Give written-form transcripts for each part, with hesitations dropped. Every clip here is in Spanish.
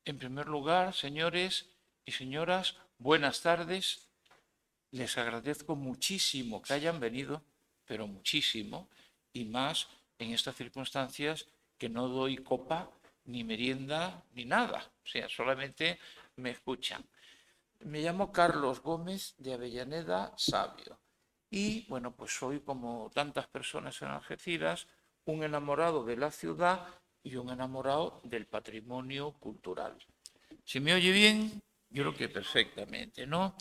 En primer lugar, señores y señoras, buenas tardes. Les agradezco muchísimo que hayan venido, pero muchísimo, y más en estas circunstancias que no doy copa, ni merienda, ni nada. O sea, solamente me escuchan. Me llamo Carlos Gómez de Avellaneda Sabio. Y bueno, pues soy como tantas personas en Algeciras, un enamorado de la ciudad y un enamorado del patrimonio cultural. ¿Se me oye bien? Yo creo que perfectamente, ¿no?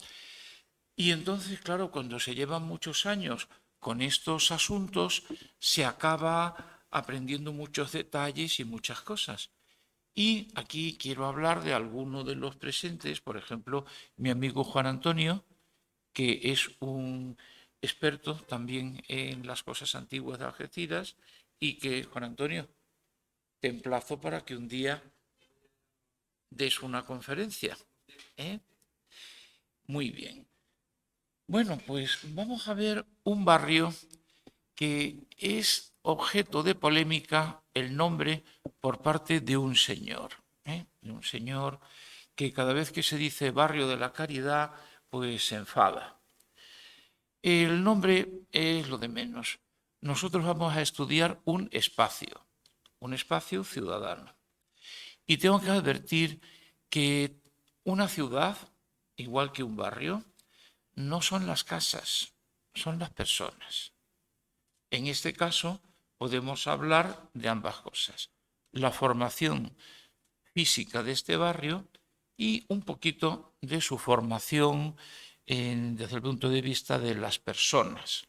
Y entonces, claro, cuando se llevan muchos años con estos asuntos, se acaba aprendiendo muchos detalles y muchas cosas. Y aquí quiero hablar de alguno de los presentes, por ejemplo, mi amigo Juan Antonio, que es un experto también en las cosas antiguas de Algeciras, y que, Juan Antonio, te emplazo para que un día des una conferencia. ¿Eh? Muy bien. Bueno, pues vamos a ver un barrio que es objeto de polémica el nombre por parte de un señor. De un señor que cada vez que se dice barrio de la Caridad, pues se enfada. El nombre es lo de menos. Nosotros vamos a estudiar un espacio ciudadano. Y tengo que advertir que una ciudad, igual que un barrio, no son las casas, son las personas. En este caso, podemos hablar de ambas cosas. La formación física de este barrio y un poquito de su formación desde el punto de vista de las personas.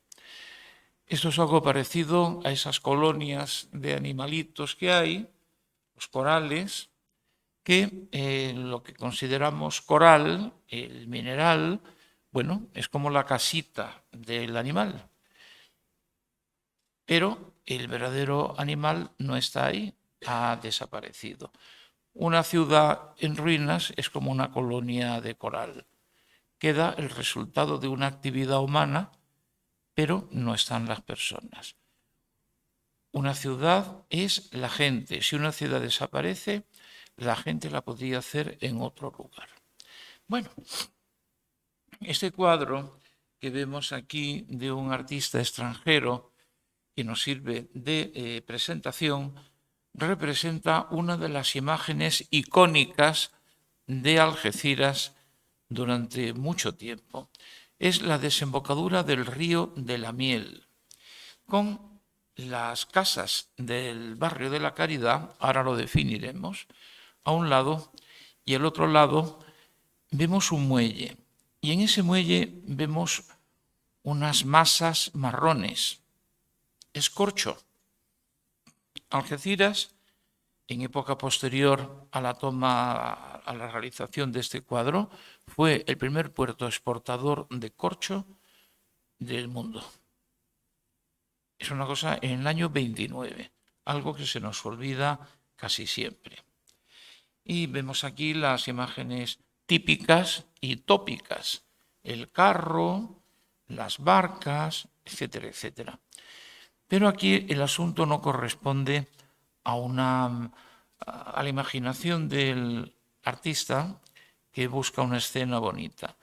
Esto es algo parecido a esas colonias de animalitos que hay, los corales, que lo que consideramos coral, el mineral, bueno, es como la casita del animal. Pero el verdadero animal no está ahí, ha desaparecido. Una ciudad en ruinas es como una colonia de coral. Queda el resultado de una actividad humana, pero no están las personas. Una ciudad es la gente. Si una ciudad desaparece, la gente la podría hacer en otro lugar. Bueno, este cuadro que vemos aquí de un artista extranjero que nos sirve de presentación representa una de las imágenes icónicas de Algeciras durante mucho tiempo. Es la desembocadura del río de la Miel, con las casas del barrio de la Caridad, ahora lo definiremos, a un lado, y al otro lado vemos un muelle. Y en ese muelle vemos unas masas marrones, escorcho. Algeciras, en época posterior a la toma, a la realización de este cuadro, fue el primer puerto exportador de corcho del mundo. Es una cosa en el año 29, algo que se nos olvida casi siempre. Y vemos aquí las imágenes típicas y tópicas, el carro, las barcas, etcétera, etcétera. Pero aquí el asunto no corresponde a la imaginación del artista que busca una escena bonita.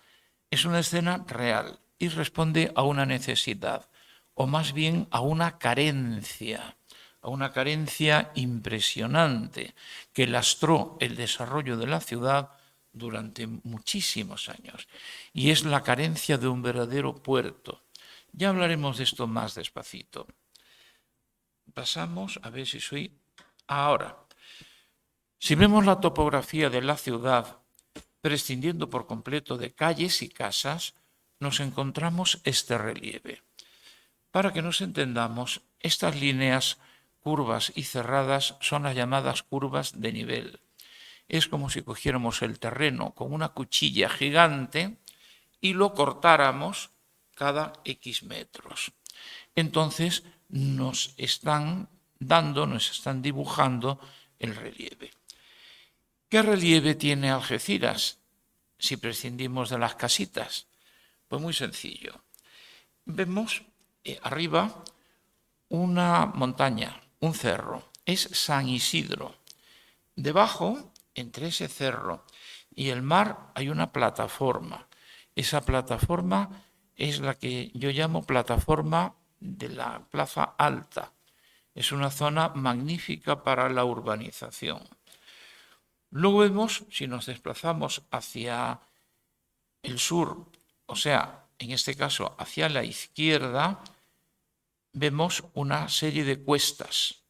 Es una escena real y responde a una necesidad, o más bien a una carencia impresionante que lastró el desarrollo de la ciudad durante muchísimos años. Y es la carencia de un verdadero puerto. Ya hablaremos de esto más despacito. Pasamos a ver si soy ahora. Si vemos la topografía de la ciudad, prescindiendo por completo de calles y casas, nos encontramos este relieve. Para que nos entendamos, estas líneas curvas y cerradas son las llamadas curvas de nivel. Es como si cogiéramos el terreno con una cuchilla gigante y lo cortáramos cada X metros. Entonces nos están dibujando el relieve. ¿Qué relieve tiene Algeciras si prescindimos de las casitas? Pues muy sencillo. Vemos arriba una montaña, un cerro. Es San Isidro. Debajo entre ese cerro y el mar hay una plataforma. Esa plataforma es la que yo llamo plataforma de la Plaza Alta. Es una zona magnífica para la urbanización. Luego vemos, si nos desplazamos hacia el sur, o sea, en este caso hacia la izquierda, vemos una serie de cuestas.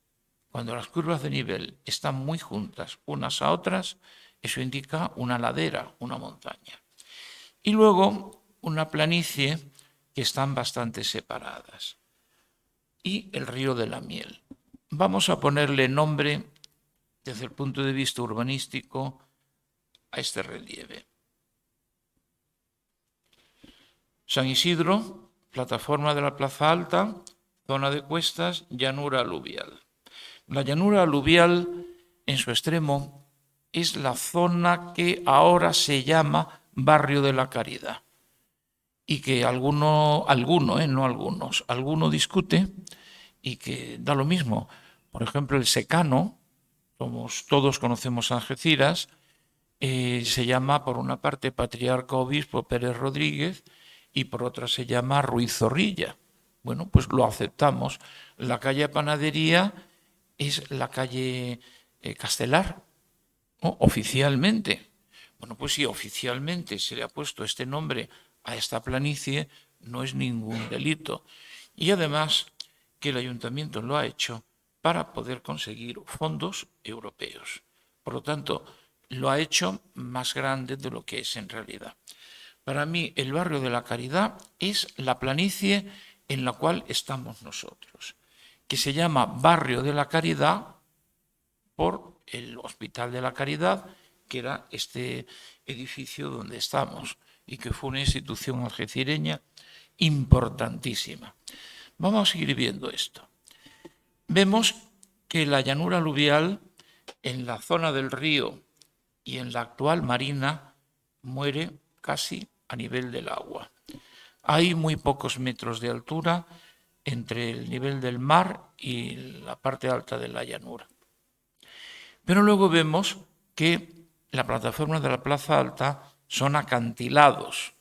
Cuando las curvas de nivel están muy juntas unas a otras, eso indica una ladera, una montaña. Y luego una planicie que están bastante separadas. Y el río de la Miel. Vamos a ponerle nombre, desde el punto de vista urbanístico, a este relieve. San Isidro, plataforma de la Plaza Alta, zona de cuestas, llanura aluvial. La llanura aluvial, en su extremo, es la zona que ahora se llama Barrio de la Caridad y que alguno discute y que da lo mismo. Por ejemplo, el secano, todos conocemos a Algeciras, se llama por una parte Patriarca Obispo Pérez Rodríguez y por otra se llama Ruiz Zorrilla. Bueno, pues lo aceptamos. La calle Panadería es la calle Castelar, ¿no? Oficialmente. Bueno, pues si oficialmente se le ha puesto este nombre a esta planicie, no es ningún delito. Y además que el ayuntamiento lo ha hecho para poder conseguir fondos europeos. Por lo tanto, lo ha hecho más grande de lo que es en realidad. Para mí, el barrio de la Caridad es la planicie en la cual estamos nosotros, que se llama Barrio de la Caridad por el Hospital de la Caridad, que era este edificio donde estamos y que fue una institución algecireña importantísima. Vamos a seguir viendo esto. Vemos que la llanura aluvial en la zona del río y en la actual marina muere casi a nivel del agua. Hay muy pocos metros de altura entre el nivel del mar y la parte alta de la llanura. Pero luego vemos que la plataforma de la Plaza Alta son acantilados.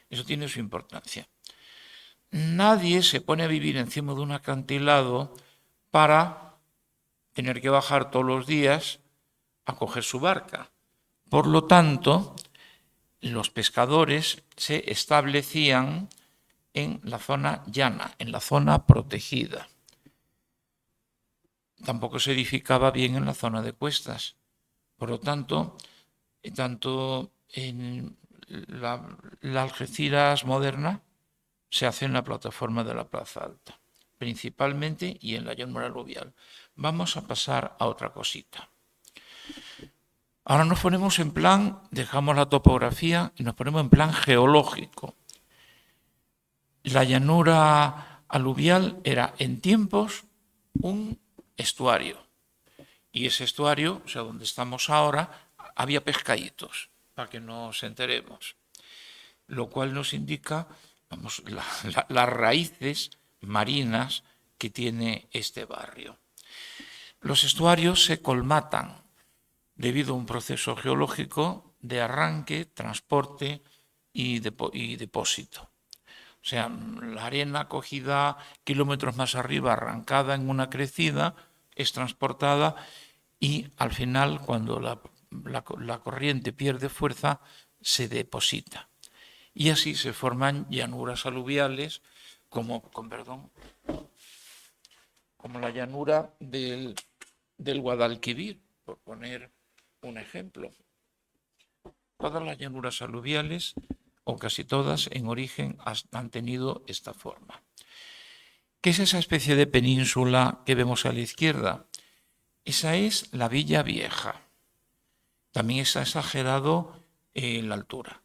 Eso tiene su importancia. Nadie se pone a vivir encima de un acantilado para tener que bajar todos los días a coger su barca. Por lo tanto, los pescadores se establecían en la zona llana, en la zona protegida. Tampoco se edificaba bien en la zona de cuestas. Por lo tanto, tanto en la Algeciras moderna se hace en la plataforma de la Plaza Alta, principalmente, y en la llanura aluvial. Vamos a pasar a otra cosita. Ahora nos ponemos en plan, dejamos la topografía y nos ponemos en plan geológico. La llanura aluvial era en tiempos un estuario. Y ese estuario, o sea, donde estamos ahora, había pescaditos, para que nos enteremos. Lo cual nos indica, vamos, las raíces marinas que tiene este barrio. Los estuarios se colmatan debido a un proceso geológico de arranque, transporte y depósito. O sea, la arena cogida kilómetros más arriba, arrancada en una crecida, es transportada y al final, cuando la corriente pierde fuerza, se deposita. Y así se forman llanuras aluviales, como la llanura del Guadalquivir, por poner un ejemplo. Todas las llanuras aluviales, o casi todas, en origen han tenido esta forma. ¿Qué es esa especie de península que vemos a la izquierda? Esa es la Villa Vieja. También está exagerado la altura.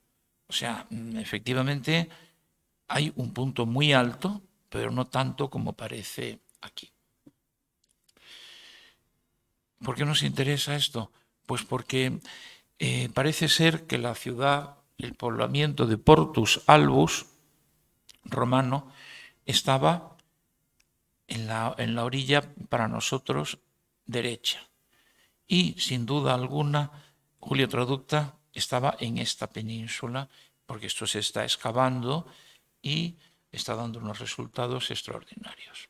O sea, efectivamente hay un punto muy alto, pero no tanto como parece aquí. ¿Por qué nos interesa esto? Pues porque parece ser que la ciudad, el poblamiento de Portus Albus romano, estaba en la orilla para nosotros derecha. y, sin duda alguna, Julio Traducta estaba en esta península, porque esto se está excavando y está dando unos resultados extraordinarios.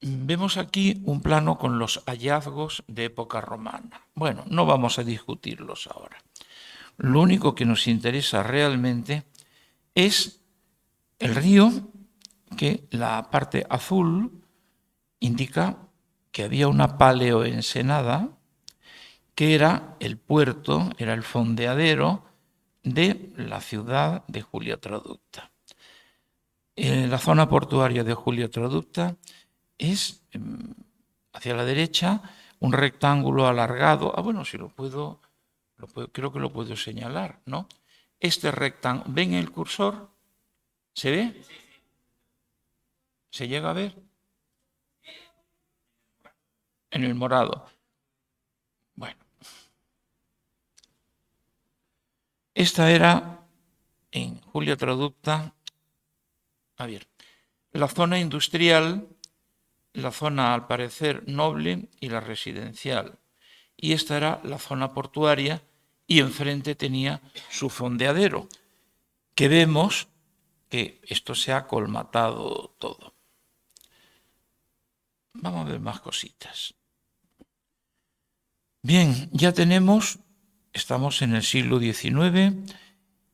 Vemos aquí un plano con los hallazgos de época romana. Bueno, no vamos a discutirlos ahora. Lo único que nos interesa realmente es el río, que la parte azul indica que había una paleoensenada, que era el puerto, era el fondeadero de la ciudad de Julia Traducta. La zona portuaria de Julia Traducta es, hacia la derecha, un rectángulo alargado. Bueno, si creo que lo puedo señalar, ¿no? Este rectángulo, ¿ven el cursor? ¿Se ve? ¿Se llega a ver? En el morado. Bueno. Esta era, en Julia Traducta, a ver, la zona industrial, la zona al parecer noble y la residencial. Y esta era la zona portuaria y enfrente tenía su fondeadero, que vemos que esto se ha colmatado todo. Vamos a ver más cositas. Bien, ya estamos en el siglo XIX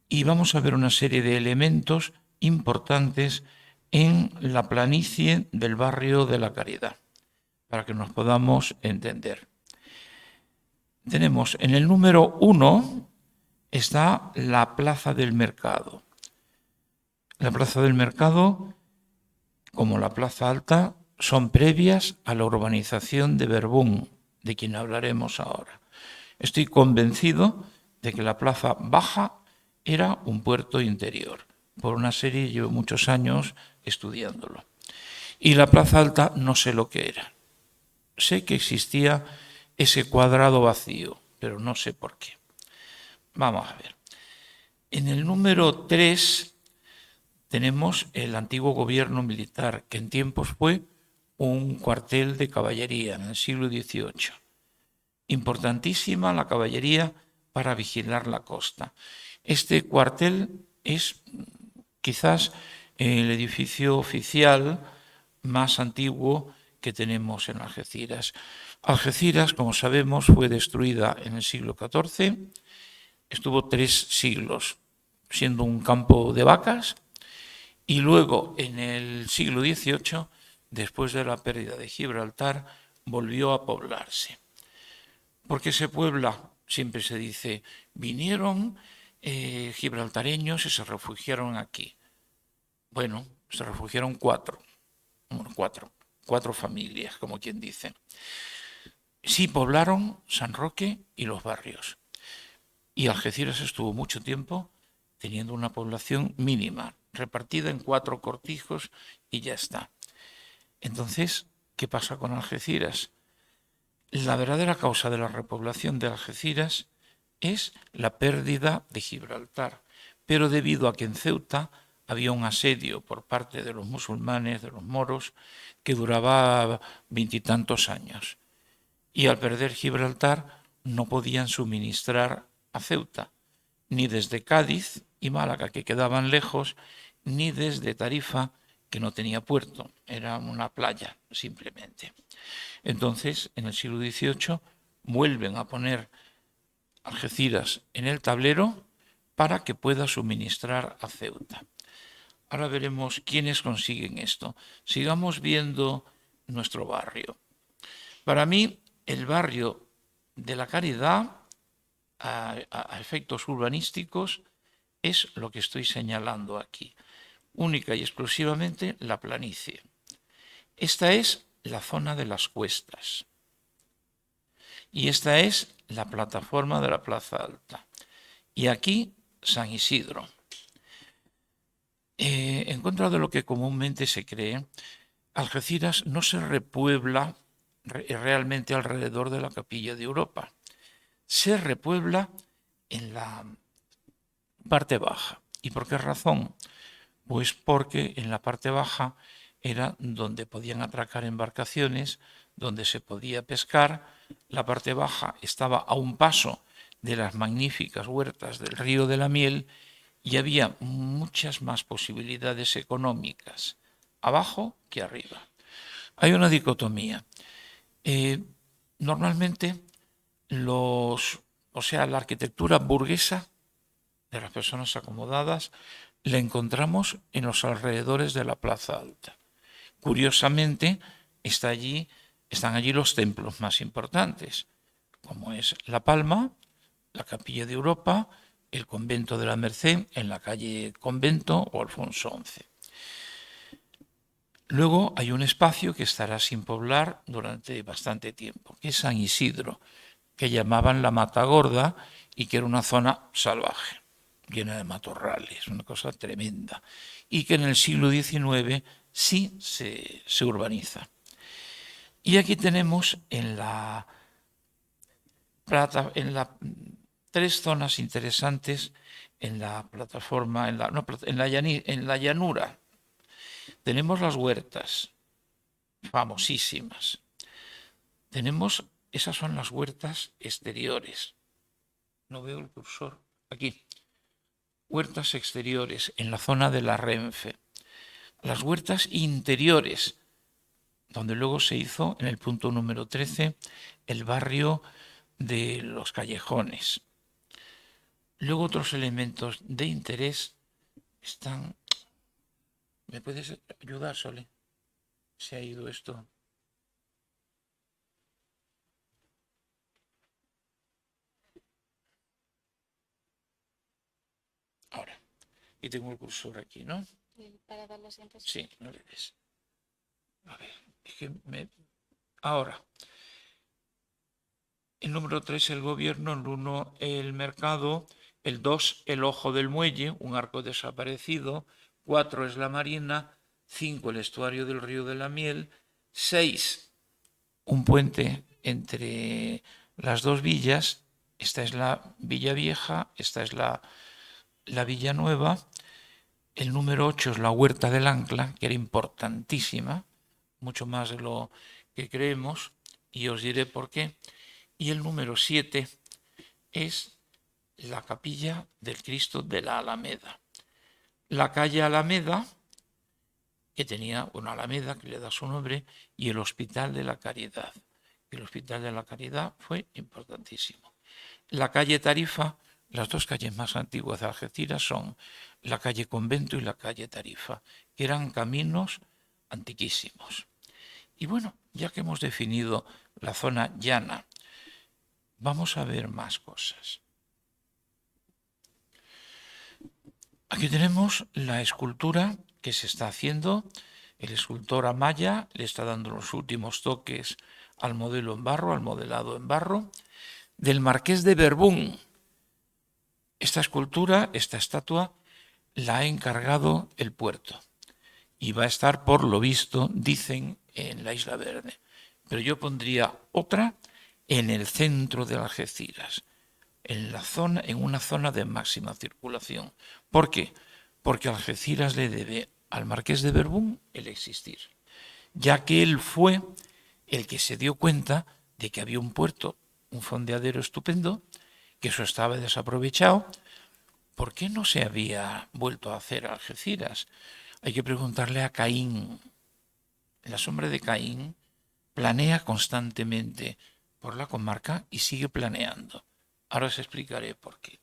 y vamos a ver una serie de elementos importantes en la planicie del barrio de la Caridad, para que nos podamos entender. Tenemos en el número 1 está la Plaza del Mercado. La Plaza del Mercado, como la Plaza Alta, son previas a la urbanización de Berbún, de quien hablaremos ahora. Estoy convencido de que la Plaza Baja era un puerto interior. Por una serie, llevo muchos años estudiándolo. Y la Plaza Alta no sé lo que era. Sé que existía ese cuadrado vacío, pero no sé por qué. Vamos a ver. En el número 3 tenemos el antiguo gobierno militar, que en tiempos fue un cuartel de caballería en el siglo XVIII. Importantísima la caballería para vigilar la costa. Este cuartel es quizás el edificio oficial más antiguo que tenemos en Algeciras. Algeciras, como sabemos, fue destruida en el siglo XIV, estuvo 3 siglos siendo un campo de vacas y luego en el siglo XVIII, después de la pérdida de Gibraltar, volvió a poblarse. ¿Por qué se puebla? Siempre se dice, vinieron gibraltareños y se refugiaron aquí. Bueno, se refugiaron cuatro familias, como quien dice. Sí poblaron San Roque y los barrios. Y Algeciras estuvo mucho tiempo teniendo una población mínima, repartida en 4 cortijos y ya está. Entonces, ¿qué pasa con Algeciras? La verdadera causa de la repoblación de Algeciras es la pérdida de Gibraltar, pero debido a que en Ceuta había un asedio por parte de los musulmanes, de los moros, que duraba 20 y tantos años. Y al perder Gibraltar no podían suministrar a Ceuta, ni desde Cádiz y Málaga, que quedaban lejos, ni desde Tarifa, que no tenía puerto, era una playa simplemente. Entonces, en el siglo XVIII, vuelven a poner Algeciras en el tablero para que pueda suministrar a Ceuta. Ahora veremos quiénes consiguen esto. Sigamos viendo nuestro barrio. Para mí, el barrio de la Caridad, a efectos urbanísticos, es lo que estoy señalando aquí. Única y exclusivamente la planicie. Esta es la zona de las cuestas. Y esta es la plataforma de la Plaza Alta. Y aquí San Isidro. En contra de lo que comúnmente se cree, Algeciras no se repuebla realmente alrededor de la Capilla de Europa. Se repuebla en la parte baja. ¿Y por qué razón? Pues porque en la parte baja era donde podían atracar embarcaciones, donde se podía pescar. La parte baja estaba a un paso de las magníficas huertas del río de la Miel y había muchas más posibilidades económicas abajo que arriba. Hay una dicotomía. Normalmente la arquitectura burguesa de las personas acomodadas la encontramos en los alrededores de la Plaza Alta. Curiosamente, están allí los templos más importantes, como es La Palma, la Capilla de Europa, el Convento de la Merced en la calle Convento o Alfonso XI. Luego hay un espacio que estará sin poblar durante bastante tiempo, que es San Isidro, que llamaban la Matagorda y que era una zona salvaje, llena de matorrales, una cosa tremenda, y que en el siglo XIX sí se urbaniza. Y aquí tenemos en la tres zonas interesantes en la plataforma, en la llanura. Tenemos las huertas, famosísimas. Esas son las huertas exteriores. No veo el cursor. Aquí. Huertas exteriores en la zona de la Renfe. Las huertas interiores, donde luego se hizo, en el punto número 13, el barrio de los Callejones. Luego otros elementos de interés están... ¿Me puedes ayudar, Sole? ¿Se ha ido esto? Ahora. Y tengo el cursor aquí, ¿no? Para dar la siguiente. Sí, no le ves. A ver, es que Ahora. El número 3, el gobierno. El 1, el mercado. El 2, el ojo del muelle, un arco desaparecido. 4 es la marina. 5, el estuario del río de la Miel. 6, un puente entre las dos villas. Esta es la Villa Vieja, esta es la Villa Nueva. El número 8 es la Huerta del Ancla, que era importantísima, mucho más de lo que creemos, y os diré por qué. Y el número 7 es la Capilla del Cristo de la Alameda. La calle Alameda, que tenía una alameda que le da su nombre, y el Hospital de la Caridad. El Hospital de la Caridad fue importantísimo. La calle Tarifa, las dos calles más antiguas de Algeciras son la calle Convento y la calle Tarifa, que eran caminos antiquísimos. Y bueno, ya que hemos definido la zona llana, vamos a ver más cosas. Aquí tenemos la escultura que se está haciendo. El escultor Amaya le está dando los últimos toques al modelo en barro, al modelado en barro, del Marqués de Berbún. Esta escultura, esta estatua, la ha encargado el puerto y va a estar, por lo visto, dicen, en la Isla Verde. Pero yo pondría otra en el centro de Algeciras, en una zona de máxima circulación. ¿Por qué? Porque Algeciras le debe al Marqués de Berbún el existir, ya que él fue el que se dio cuenta de que había un puerto, un fondeadero estupendo, que eso estaba desaprovechado. ¿Por qué no se había vuelto a hacer Algeciras? Hay que preguntarle a Caín. La sombra de Caín planea constantemente por la comarca y sigue planeando. Ahora os explicaré por qué.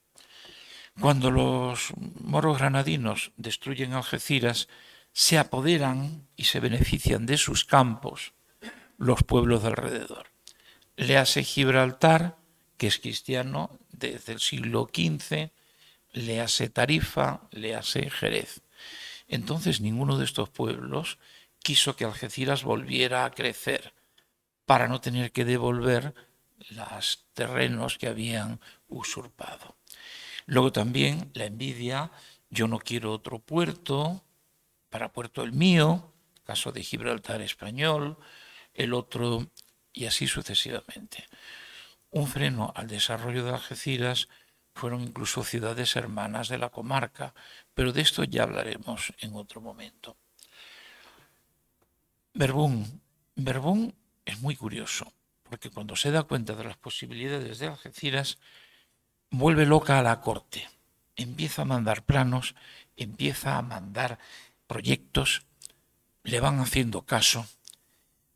Cuando los moros granadinos destruyen Algeciras, se apoderan y se benefician de sus campos los pueblos de alrededor. Léase Gibraltar, que es cristiano desde el siglo XV, léase Tarifa, léase Jerez. Entonces ninguno de estos pueblos quiso que Algeciras volviera a crecer para no tener que devolver los terrenos que habían usurpado. Luego también la envidia, yo no quiero otro puerto, para puerto el mío, caso de Gibraltar español, el otro y así sucesivamente. Un freno al desarrollo de Algeciras fueron incluso ciudades hermanas de la comarca, pero de esto ya hablaremos en otro momento. Verbún. Verbún es muy curioso, porque cuando se da cuenta de las posibilidades de Algeciras, vuelve loca a la corte. Empieza a mandar planos, empieza a mandar proyectos, le van haciendo caso,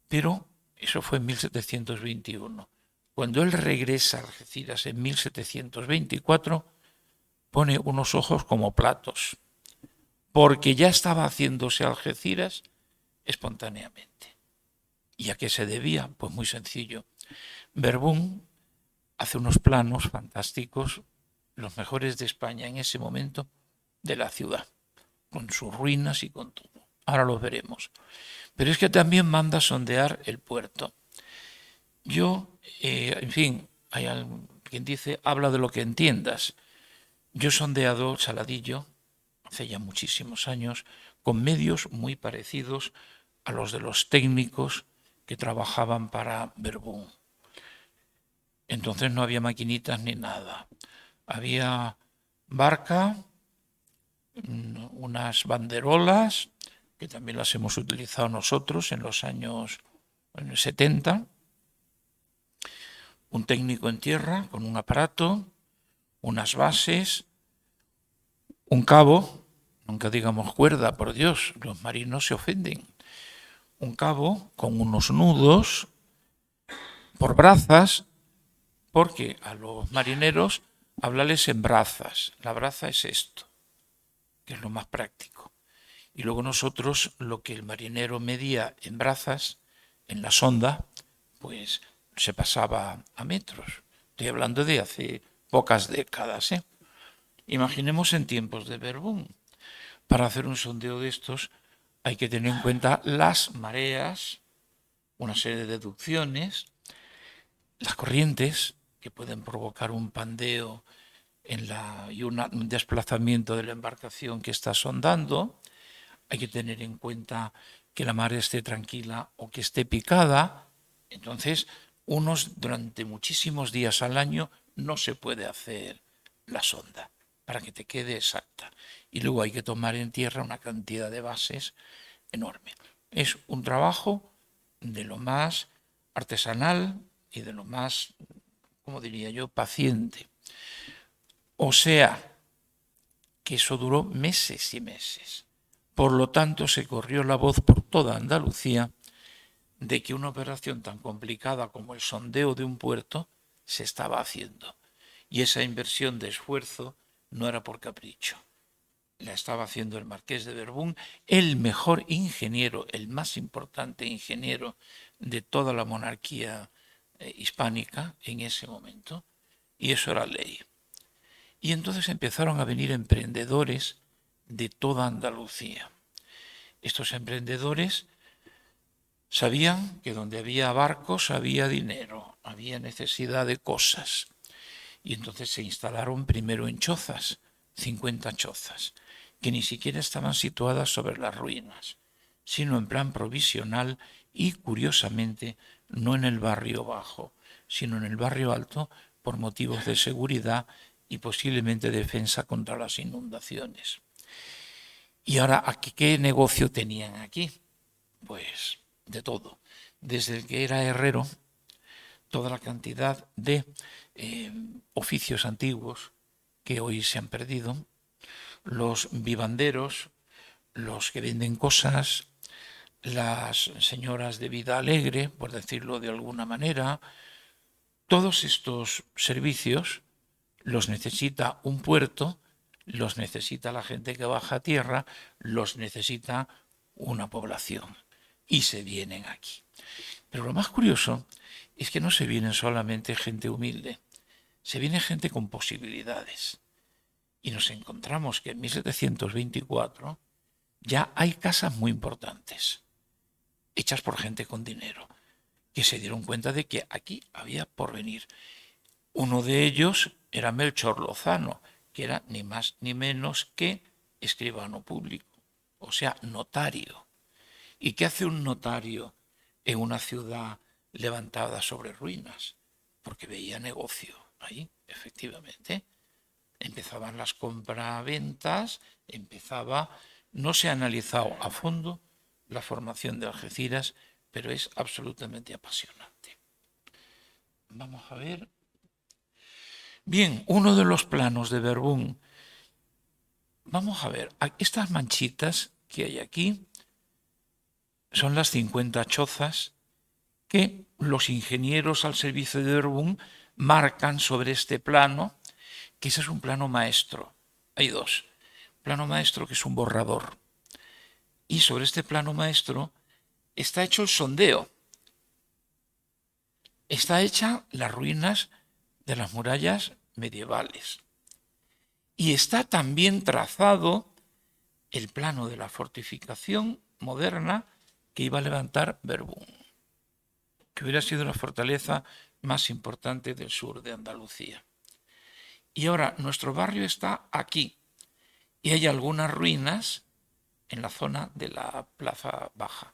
pero eso fue en 1721. Cuando él regresa a Algeciras en 1724, pone unos ojos como platos, porque ya estaba haciéndose Algeciras espontáneamente. ¿Y a qué se debía? Pues muy sencillo. Verbún hace unos planos fantásticos, los mejores de España en ese momento, de la ciudad, con sus ruinas y con todo. Ahora los veremos. Pero es que también manda sondear el puerto. En fin, hay quien dice, habla de lo que entiendas. Yo he sondeado Saladillo hace ya muchísimos años con medios muy parecidos a los de los técnicos que trabajaban para Verbún. Entonces no había maquinitas ni nada. Había barca, unas banderolas, que también las hemos utilizado nosotros en los años 70, un técnico en tierra con un aparato, unas bases, un cabo, nunca digamos cuerda, por Dios, los marinos se ofenden, un cabo con unos nudos por brazas, porque a los marineros háblales en brazas. La braza es esto, que es lo más práctico. Y luego nosotros, lo que el marinero medía en brazas, en la sonda, pues se pasaba a metros. Estoy hablando de hace pocas décadas, ¿eh? Imaginemos en tiempos de Verbún. Para hacer un sondeo de estos hay que tener en cuenta las mareas, una serie de deducciones, las corrientes que pueden provocar un pandeo y un desplazamiento de la embarcación que está sondando. Hay que tener en cuenta que la mar esté tranquila o que esté picada. Entonces, durante muchísimos días al año no se puede hacer la sonda para que te quede exacta. Y luego hay que tomar en tierra una cantidad de bases enorme. Es un trabajo de lo más artesanal y de lo más, como diría yo, paciente. O sea, que eso duró meses y meses. Por lo tanto, se corrió la voz por toda Andalucía de que una operación tan complicada como el sondeo de un puerto se estaba haciendo. Y esa inversión de esfuerzo no era por capricho. La estaba haciendo el marqués de Verbún, el mejor ingeniero, el más importante ingeniero de toda la monarquía hispánica en ese momento. Y eso era ley. Y entonces empezaron a venir emprendedores de toda Andalucía. Estos emprendedores sabían que donde había barcos había dinero, había necesidad de cosas. Y entonces se instalaron primero en chozas, 50 chozas, que ni siquiera estaban situadas sobre las ruinas, sino en plan provisional y, curiosamente, no en el barrio bajo, sino en el barrio alto por motivos de seguridad y posiblemente defensa contra las inundaciones. Y ahora, ¿qué negocio tenían aquí? Pues de todo. Desde el que era herrero, toda la cantidad de oficios antiguos que hoy se han perdido, los vivanderos, los que venden cosas, las señoras de vida alegre, por decirlo de alguna manera, todos estos servicios los necesita un puerto, los necesita la gente que baja a tierra, los necesita una población y se vienen aquí. Pero lo más curioso es que no se viene solamente gente humilde, se viene gente con posibilidades. Y nos encontramos que en 1724 ya hay casas muy importantes, hechas por gente con dinero, que se dieron cuenta de que aquí había porvenir. Uno de ellos era Melchor Lozano, que era ni más ni menos que escribano público, o sea, notario. ¿Y qué hace un notario en una ciudad levantada sobre ruinas? Porque veía negocio ahí, efectivamente. Empezaban las compraventas, no se ha analizado a fondo la formación de Algeciras, pero es absolutamente apasionante. Vamos a ver. Bien, uno de los planos de Verbún. Vamos a ver, estas manchitas que hay aquí son las 50 chozas que los ingenieros al servicio de Verbún marcan sobre este plano, que ese es un plano maestro. Hay dos. Plano maestro, que es un borrador. Y sobre este plano maestro está hecho el sondeo. Está hecha las ruinas de las murallas medievales. Y está también trazado el plano de la fortificación moderna que iba a levantar Verbún, que hubiera sido la fortaleza más importante del sur de Andalucía. Y ahora nuestro barrio está aquí y hay algunas ruinas en la zona de la Plaza Baja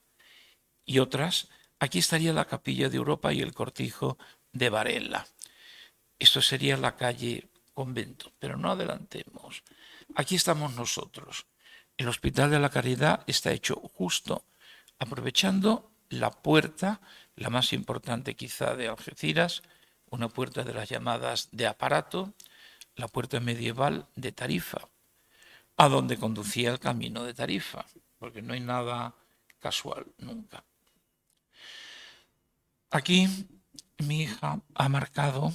y otras. Aquí estaría la Capilla de Europa y el Cortijo de Varela. Esto sería la calle Convento, pero no adelantemos. Aquí estamos nosotros. El Hospital de la Caridad está hecho justo aprovechando la puerta, la más importante quizá de Algeciras, una puerta de las llamadas de aparato, la puerta medieval de Tarifa, a donde conducía el camino de Tarifa, porque no hay nada casual nunca. Aquí mi hija ha marcado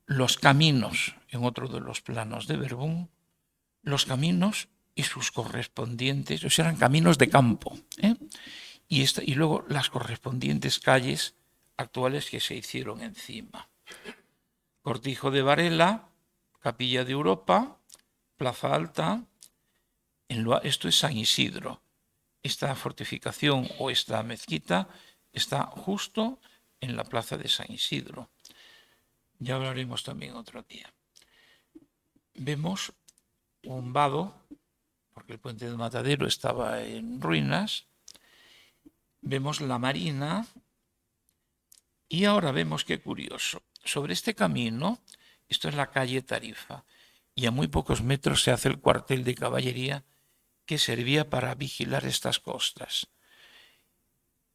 los caminos, en otro de los planos de Verbún, los caminos y sus correspondientes, o sea, eran caminos de campo, y luego las correspondientes calles actuales que se hicieron encima. Cortijo de Varela, Capilla de Europa, Plaza Alta, esto es San Isidro. Esta fortificación o esta mezquita está justo en la plaza de San Isidro. Ya hablaremos también otro día. Vemos un vado, porque el puente de Matadero estaba en ruinas. Vemos la marina y ahora vemos qué curioso. Sobre este camino, esto es la calle Tarifa, y a muy pocos metros se hace el cuartel de caballería que servía para vigilar estas costas.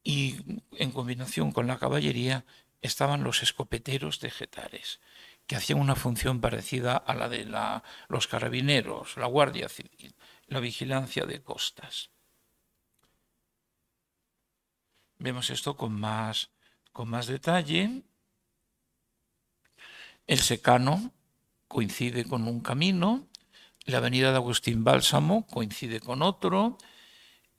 Y en combinación con la caballería estaban los escopeteros de Getares, que hacían una función parecida a la de los carabineros, la Guardia Civil, la vigilancia de costas. Vemos esto con más detalle. El secano coincide con un camino, la avenida de Agustín Bálsamo coincide con otro,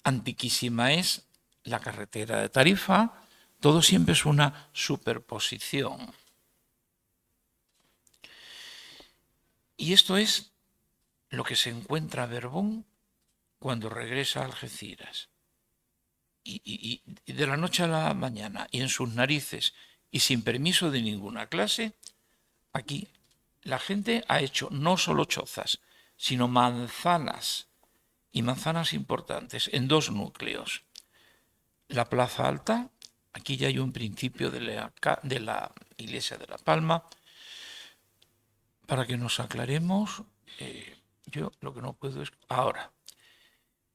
antiquísima es la carretera de Tarifa, todo siempre es una superposición. Y esto es lo que se encuentra Verbún cuando regresa a Algeciras. Y de la noche a la mañana, y en sus narices, y sin permiso de ninguna clase, aquí la gente ha hecho no solo chozas, sino manzanas, y manzanas importantes, en dos núcleos. La Plaza Alta, aquí ya hay un principio de la iglesia de La Palma. Para que nos aclaremos, yo lo que no puedo es... Ahora,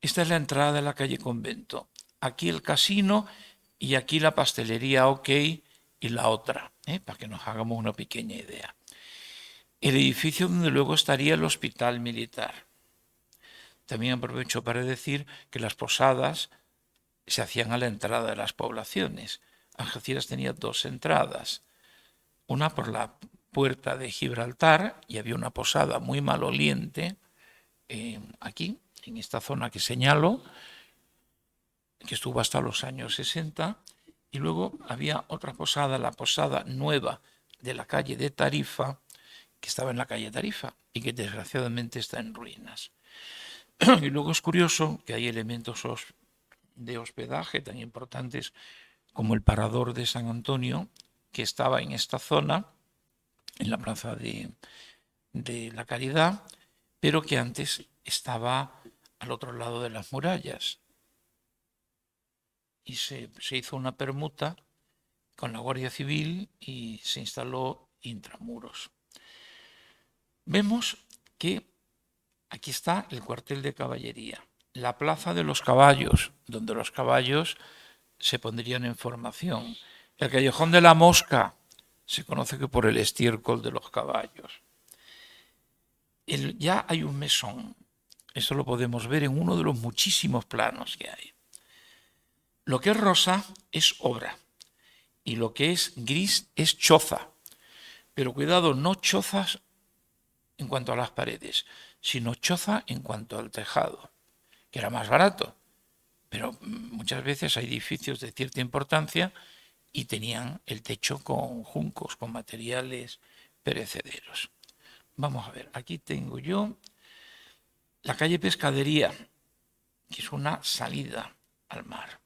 esta es la entrada de la calle Convento. Aquí el casino y aquí la pastelería OK y la otra, para que nos hagamos una pequeña idea. El edificio donde luego estaría el hospital militar. También aprovecho para decir que las posadas se hacían a la entrada de las poblaciones. Algeciras tenía dos entradas, una por la puerta de Gibraltar, y había una posada muy maloliente aquí, en esta zona que señalo, que estuvo hasta los años 60, y luego había otra posada, la posada nueva de la calle de Tarifa, que estaba en la calle Tarifa y que desgraciadamente está en ruinas. Y luego es curioso que hay elementos de hospedaje tan importantes como el parador de San Antonio, que estaba en esta zona, en la plaza de la Caridad, pero que antes estaba al otro lado de las murallas. Y se hizo una permuta con la Guardia Civil y se instaló intramuros. Vemos que aquí está el cuartel de caballería, la Plaza de los Caballos, donde los caballos se pondrían en formación. El Callejón de la Mosca se conoce que por el estiércol de los caballos. Ya hay un mesón. Eso lo podemos ver en uno de los muchísimos planos que hay. Lo que es rosa es obra y lo que es gris es choza. Pero cuidado, no chozas en cuanto a las paredes, sino choza en cuanto al tejado, que era más barato. Pero muchas veces hay edificios de cierta importancia y tenían el techo con juncos, con materiales perecederos. Vamos a ver, aquí tengo yo la calle Pescadería, que es una salida al mar.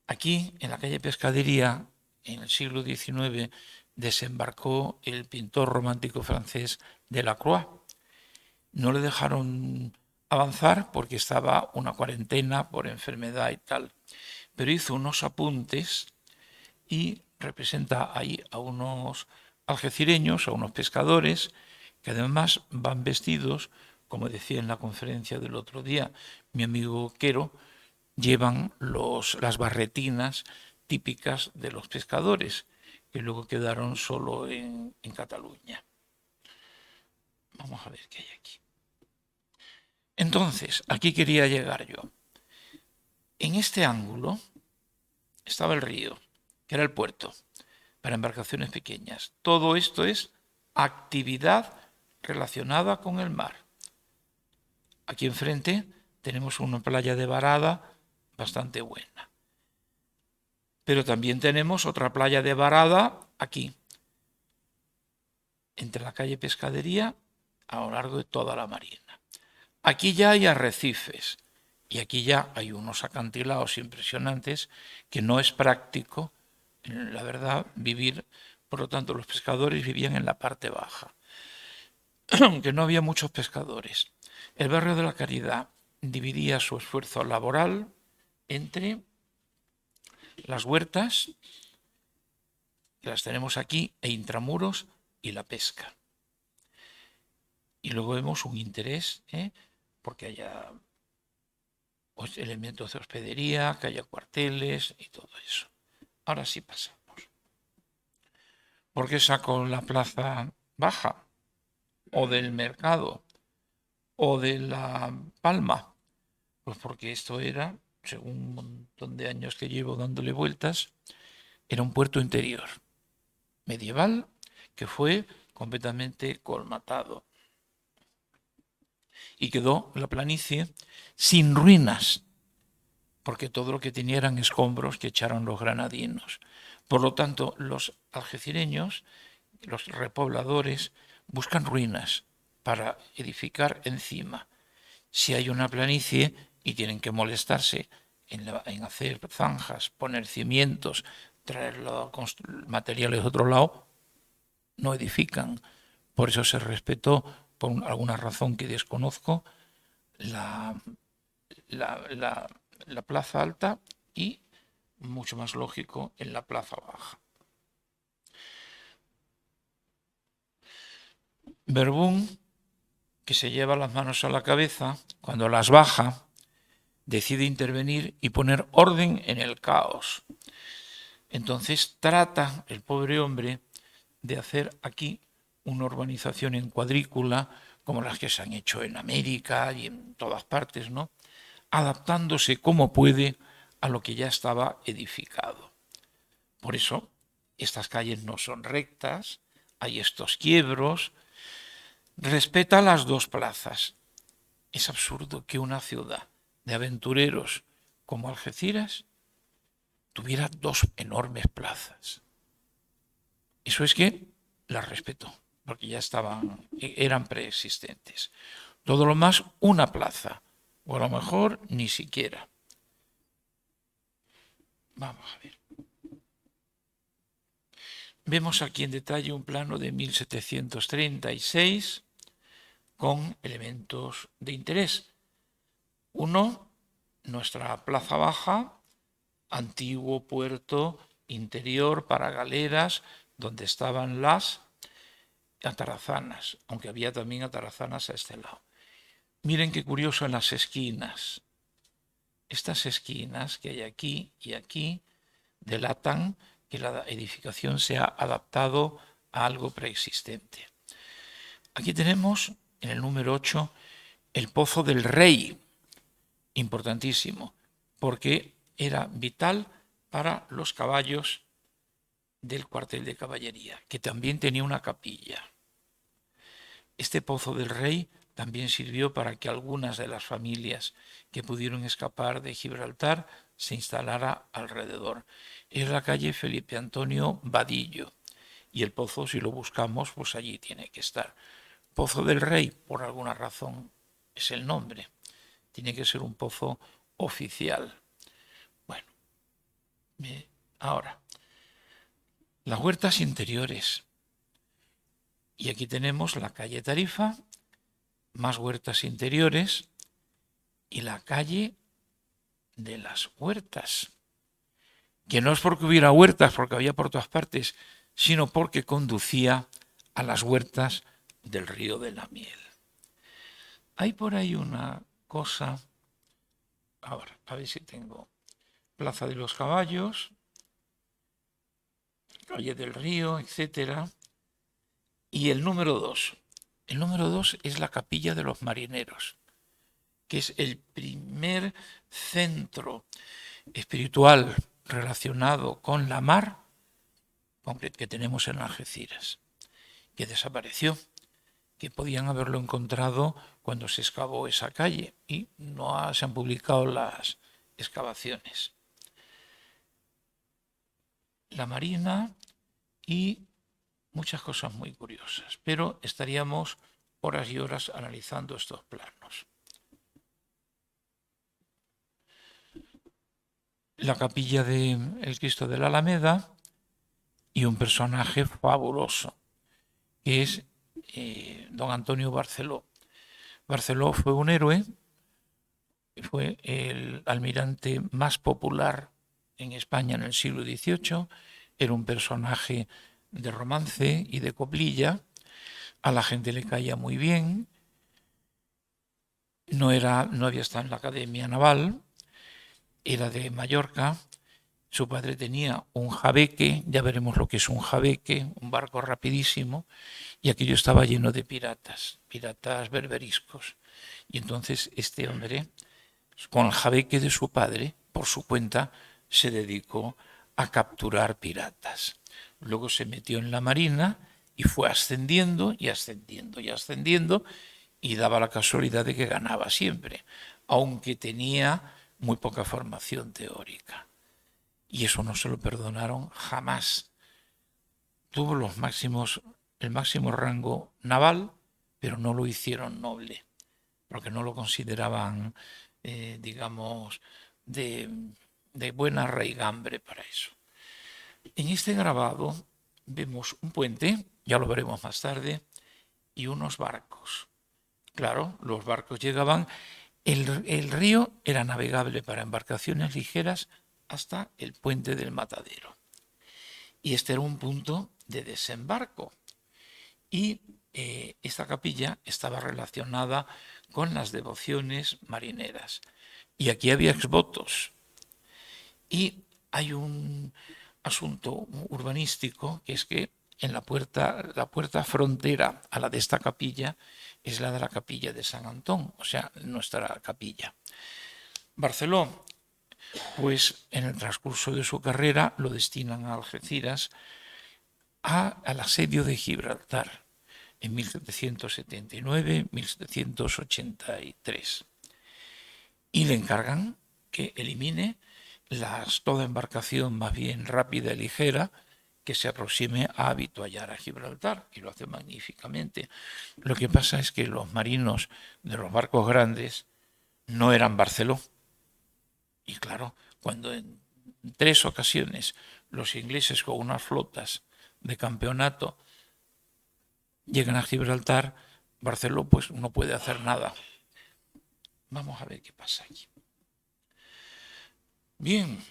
Aquí, en la calle Pescadería, en el siglo XIX, desembarcó el pintor romántico francés Delacroix. No le dejaron avanzar porque estaba una cuarentena por enfermedad y tal, pero hizo unos apuntes y representa ahí a unos algecireños, a unos pescadores, que además van vestidos, como decía en la conferencia del otro día mi amigo Quero, llevan las barretinas típicas de los pescadores, que luego quedaron solo en Cataluña. Vamos a ver qué hay aquí. Entonces, aquí quería llegar yo. En este ángulo estaba el río, que era el puerto, para embarcaciones pequeñas. Todo esto es actividad relacionada con el mar. Aquí enfrente tenemos una playa de varada bastante buena. Pero también tenemos otra playa de varada aquí, entre la calle Pescadería a lo largo de toda la marina. Aquí ya hay arrecifes y aquí ya hay unos acantilados impresionantes que no es práctico, la verdad, vivir. Por lo tanto, los pescadores vivían en la parte baja, aunque no había muchos pescadores. El barrio de la Caridad dividía su esfuerzo laboral entre las huertas, que las tenemos aquí, e intramuros, y la pesca. Y luego vemos un interés, porque haya elementos de hospedería, que haya cuarteles y todo eso. Ahora sí pasamos. ¿Por qué saco la plaza baja? ¿O del mercado? ¿O de la Palma? Pues porque esto era, según un montón de años que llevo dándole vueltas, era un puerto interior medieval que fue completamente colmatado. Y quedó la planicie sin ruinas, porque todo lo que tenía eran escombros que echaron los granadinos. Por lo tanto, los algecireños, los repobladores, buscan ruinas para edificar encima. Si hay una planicie y tienen que molestarse en hacer zanjas, poner cimientos, traer materiales de otro lado, no edifican. Por eso se respetó, por alguna razón que desconozco, la plaza alta y, mucho más lógico, en la plaza baja. Verbún, que se lleva las manos a la cabeza, cuando las baja, decide intervenir y poner orden en el caos. Entonces trata el pobre hombre de hacer aquí una urbanización en cuadrícula, como las que se han hecho en América y en todas partes, ¿no? Adaptándose como puede a lo que ya estaba edificado. Por eso, estas calles no son rectas, hay estos quiebros. Respeta las dos plazas. Es absurdo que una ciudad de aventureros como Algeciras tuviera dos enormes plazas. Eso es que las respetó, porque ya eran preexistentes. Todo lo más, una plaza, o a lo mejor ni siquiera. Vamos a ver. Vemos aquí en detalle un plano de 1736 con elementos de interés. Uno, nuestra plaza baja, antiguo puerto interior para galeras, donde estaban las atarazanas, aunque había también atarazanas a este lado. Miren qué curioso en las esquinas. estas esquinas que hay aquí y aquí delatan que la edificación se ha adaptado a algo preexistente. Aquí tenemos, en el número 8, el Pozo del Rey, importantísimo, porque era vital para los caballos del cuartel de caballería, que también tenía una capilla. Este Pozo del Rey también sirvió para que algunas de las familias que pudieron escapar de Gibraltar se instalara alrededor. Es la calle Felipe Antonio Vadillo, y el pozo, si lo buscamos, pues allí tiene que estar. Pozo del Rey, por alguna razón, es el nombre. Tiene que ser un pozo oficial. Bueno, ahora, las huertas interiores. Y aquí tenemos la calle Tarifa, más huertas interiores, y la calle de las huertas, que no es porque hubiera huertas, porque había por todas partes, sino porque conducía a las huertas del río de la Miel. Hay por ahí una cosa, ahora, a ver si tengo, Plaza de los Caballos, calle del Río, etcétera, y el número 2. El número 2 es la Capilla de los Marineros, que es el primer centro espiritual relacionado con la mar que tenemos en Algeciras, que desapareció, que podían haberlo encontrado cuando se excavó esa calle y no se han publicado las excavaciones. La marina y muchas cosas muy curiosas, pero estaríamos horas y horas analizando estos planos. La capilla del Cristo de la Alameda y un personaje fabuloso, que es don Antonio Barceló. Barceló fue un héroe, fue el almirante más popular en España en el siglo XVIII, era un personaje de romance y de coplilla, a la gente le caía muy bien, no había estado en la Academia Naval, era de Mallorca, su padre tenía un jabeque, ya veremos lo que es un jabeque, un barco rapidísimo, y aquello estaba lleno de piratas berberiscos. Y entonces este hombre, con el jabeque de su padre, por su cuenta, se dedicó a capturar piratas. Luego se metió en la marina y fue ascendiendo y ascendiendo y ascendiendo, y daba la casualidad de que ganaba siempre, aunque tenía muy poca formación teórica. Y eso no se lo perdonaron jamás. Tuvo el máximo rango naval, pero no lo hicieron noble, porque no lo consideraban, digamos, de buena raigambre para eso. En este grabado vemos un puente, ya lo veremos más tarde, y unos barcos. Claro, los barcos llegaban, el río era navegable para embarcaciones ligeras hasta el puente del Matadero. Y este era un punto de desembarco. Y esta capilla estaba relacionada con las devociones marineras. Y aquí había exvotos. Y hay un asunto urbanístico, que es que en la puerta frontera a la de esta capilla es la de la capilla de San Antón, o sea, nuestra capilla. Barceló, pues en el transcurso de su carrera lo destinan a Algeciras al asedio de Gibraltar en 1779-1783 y le encargan que elimine toda embarcación más bien rápida y ligera que se aproxime a avituallar a Gibraltar, y lo hace magníficamente. Lo que pasa es que los marinos de los barcos grandes no eran Barceló. Y claro, cuando en 3 ocasiones los ingleses con unas flotas de campeonato llegan a Gibraltar, Barceló pues no puede hacer nada. Vamos a ver qué pasa aquí. Bien,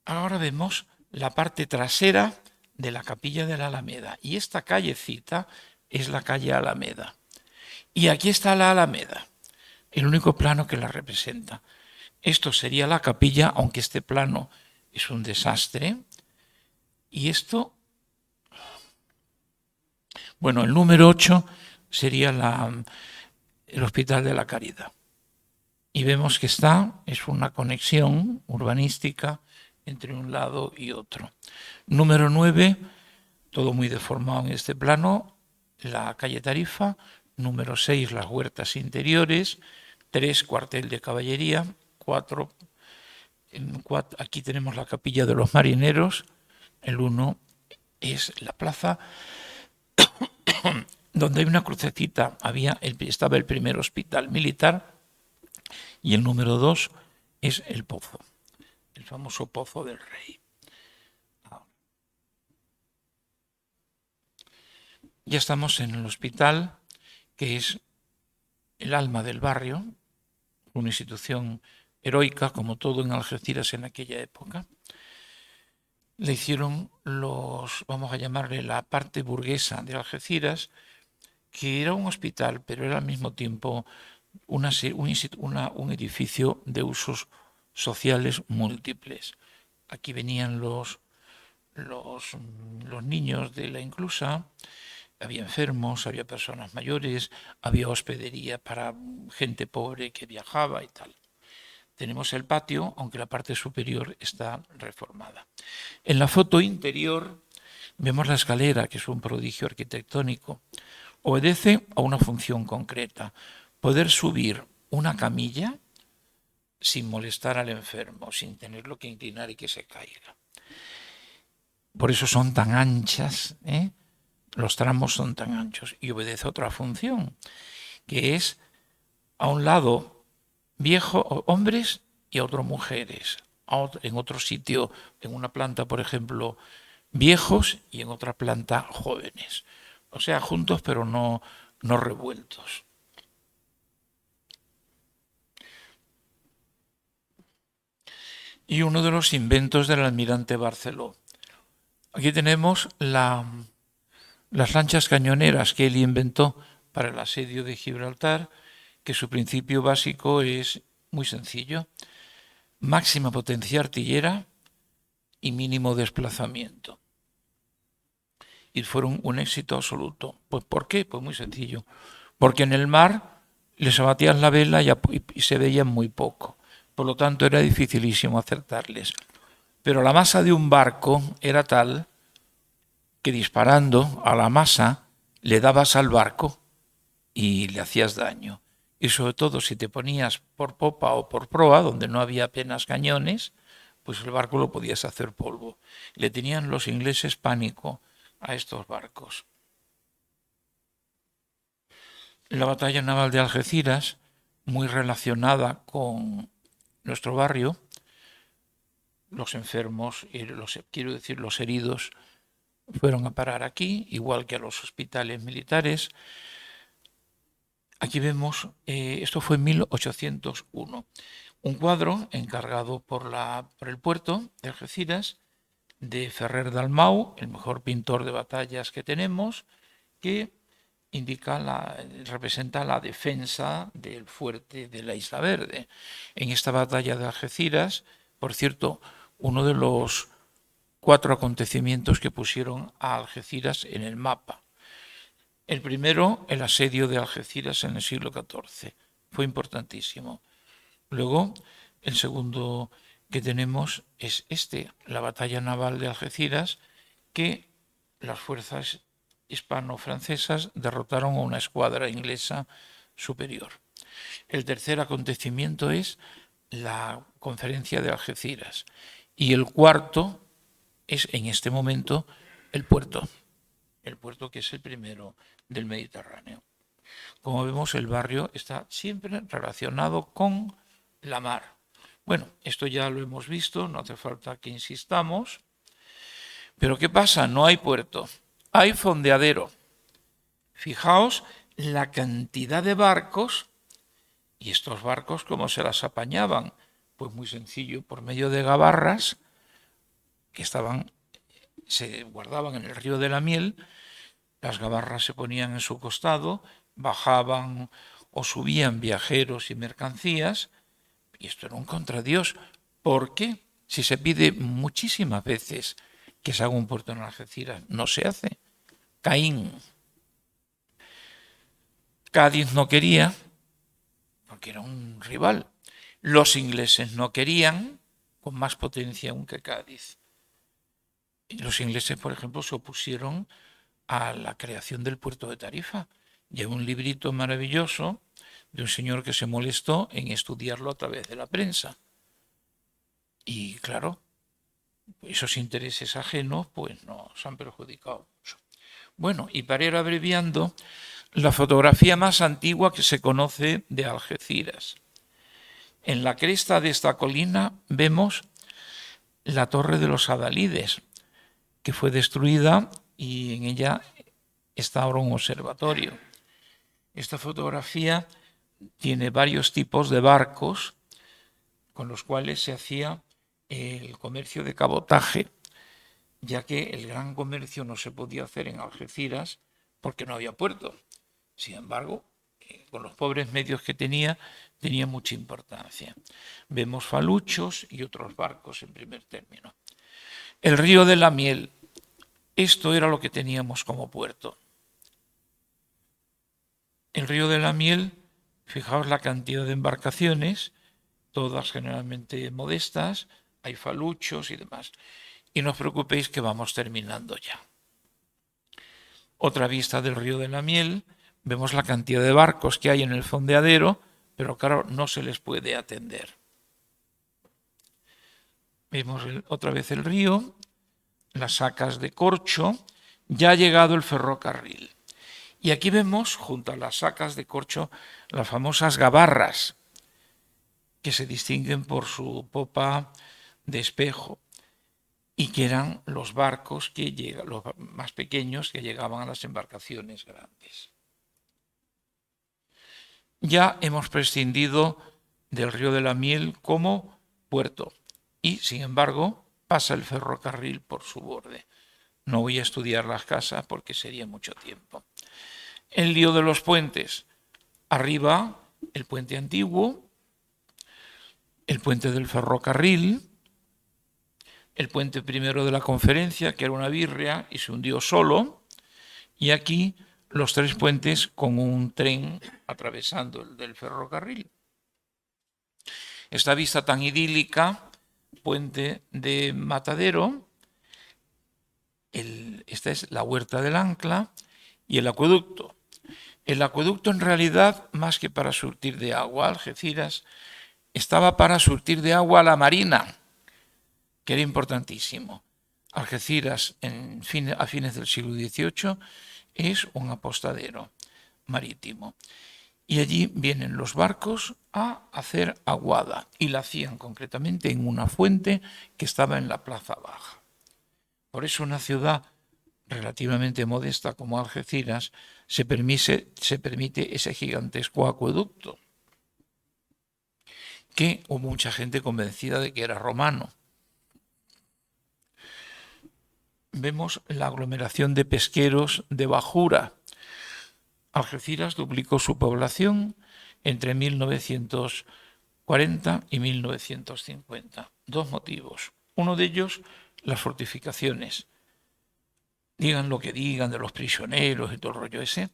ahora vemos la parte trasera de la capilla de la Alameda. Y esta callecita es la calle Alameda. Y aquí está la Alameda, el único plano que la representa. Esto sería la capilla, aunque este plano es un desastre. Y esto, bueno, el número 8 sería el Hospital de la Caridad. Y vemos que es una conexión urbanística entre un lado y otro. Número 9, todo muy deformado en este plano, la calle Tarifa. Número 6, las huertas interiores. 3, cuartel de caballería. 4, aquí tenemos la capilla de los marineros. El 1 es la plaza donde hay una crucecita, estaba el primer hospital militar, y el número 2 es el pozo, el famoso Pozo del Rey. Ya estamos en el hospital, que es el alma del barrio, una institución heroica, como todo en Algeciras en aquella época. Le hicieron vamos a llamarle la parte burguesa de Algeciras, que era un hospital, pero era al mismo tiempo un edificio de usos sociales múltiples. Aquí venían los niños de la inclusa, había enfermos, había personas mayores, había hospedería para gente pobre que viajaba y tal. Tenemos el patio, aunque la parte superior está reformada. En la foto interior vemos la escalera, que es un prodigio arquitectónico. Obedece a una función concreta: poder subir una camilla sin molestar al enfermo, sin tenerlo que inclinar y que se caiga. Por eso son tan anchas, los tramos son tan anchos, y obedece a otra función, que es a un lado hombres y a otro mujeres. En otro sitio, en una planta, por ejemplo, viejos, y en otra planta jóvenes. O sea, juntos pero no revueltos. Y uno de los inventos del almirante Barceló. Aquí tenemos las lanchas cañoneras que él inventó para el asedio de Gibraltar, que su principio básico es muy sencillo: máxima potencia artillera y mínimo desplazamiento. Y fueron un éxito absoluto. Pues ¿por qué? Pues muy sencillo. Porque en el mar les abatían la vela y se veían muy poco. Por lo tanto, era dificilísimo acertarles. Pero la masa de un barco era tal que disparando a la masa le dabas al barco y le hacías daño. Y sobre todo si te ponías por popa o por proa, donde no había apenas cañones, pues el barco lo podías hacer polvo. Le tenían los ingleses pánico a estos barcos. La batalla naval de Algeciras, muy relacionada con nuestro barrio, los enfermos, quiero decir los heridos, fueron a parar aquí, igual que a los hospitales militares. Aquí vemos, esto fue en 1801, un cuadro encargado por el puerto de Algeciras, de Ferrer Dalmau, el mejor pintor de batallas que tenemos, que representa la defensa del fuerte de la Isla Verde. En esta batalla de Algeciras, por cierto, uno de los 4 acontecimientos que pusieron a Algeciras en el mapa. El primero, el asedio de Algeciras en el siglo XIV. Fue importantísimo. Luego, el segundo que tenemos es la batalla naval de Algeciras, que las fuerzas hispano-francesas derrotaron a una escuadra inglesa superior. El tercer acontecimiento es la conferencia de Algeciras. Y el cuarto es, en este momento, el puerto que es el primero del Mediterráneo. Como vemos, el barrio está siempre relacionado con la mar. Bueno, esto ya lo hemos visto, no hace falta que insistamos. Pero ¿qué pasa? No hay puerto, hay fondeadero. Fijaos la cantidad de barcos, y estos barcos, ¿cómo se las apañaban? Pues muy sencillo, por medio de gabarras que se guardaban en el río de la Miel. Las gabarras se ponían en su costado, bajaban o subían viajeros y mercancías, Y esto era un contra Dios. ¿Por qué? Si se pide muchísimas veces que se haga un puerto en Algeciras, no se hace. Caín. Cádiz no quería, porque era un rival. Los ingleses no querían, con más potencia aún que Cádiz. Y los ingleses, por ejemplo, se opusieron a la creación del puerto de Tarifa. Y hay un librito maravilloso de un señor que se molestó en estudiarlo a través de la prensa. Y claro, esos intereses ajenos pues nos han perjudicado mucho. Bueno, y para ir abreviando, la fotografía más antigua que se conoce de Algeciras. En la cresta de esta colina vemos la Torre de los Adalides, que fue destruida y en ella está ahora un observatorio. Esta fotografía tiene varios tipos de barcos con los cuales se hacía el comercio de cabotaje, ya que el gran comercio no se podía hacer en Algeciras porque no había puerto. Sin embargo, con los pobres medios que tenía mucha importancia. Vemos faluchos y otros barcos en primer término. El río de la Miel. Esto era lo que teníamos como puerto. El río de la Miel, fijaos la cantidad de embarcaciones, todas generalmente modestas, hay faluchos y demás. Y no os preocupéis que vamos terminando ya. Otra vista del río de la Miel, vemos la cantidad de barcos que hay en el fondeadero, pero claro, no se les puede atender. Vemos otra vez el río, las sacas de corcho, ya ha llegado el ferrocarril. Y aquí vemos, junto a las sacas de corcho, las famosas gabarras, que se distinguen por su popa de espejo y que eran los barcos los más pequeños que llegaban a las embarcaciones grandes. Ya hemos prescindido del río de la Miel como puerto y, sin embargo, pasa el ferrocarril por su borde. No voy a estudiar las casas porque sería mucho tiempo. El lío de los puentes. Arriba, el puente antiguo, el puente del ferrocarril, el puente primero de la Conferencia, que era una birria y se hundió solo, y aquí los tres puentes con un tren atravesando el del ferrocarril. Esta vista tan idílica, puente de Matadero, esta es la Huerta del Ancla y el acueducto. El acueducto, en realidad, más que para surtir de agua a Algeciras, estaba para surtir de agua a la marina, que era importantísimo. Algeciras, a fines del siglo XVIII, es un apostadero marítimo. Y allí vienen los barcos a hacer aguada, y la hacían concretamente en una fuente que estaba en la Plaza Baja. Por eso una ciudad relativamente modesta como Algeciras se permite ese gigantesco acueducto, que hubo mucha gente convencida de que era romano. Vemos la aglomeración de pesqueros de bajura. Algeciras duplicó su población entre 1940 y 1950. Dos motivos. Uno de ellos, las fortificaciones. Digan lo que digan de los prisioneros y todo el rollo ese,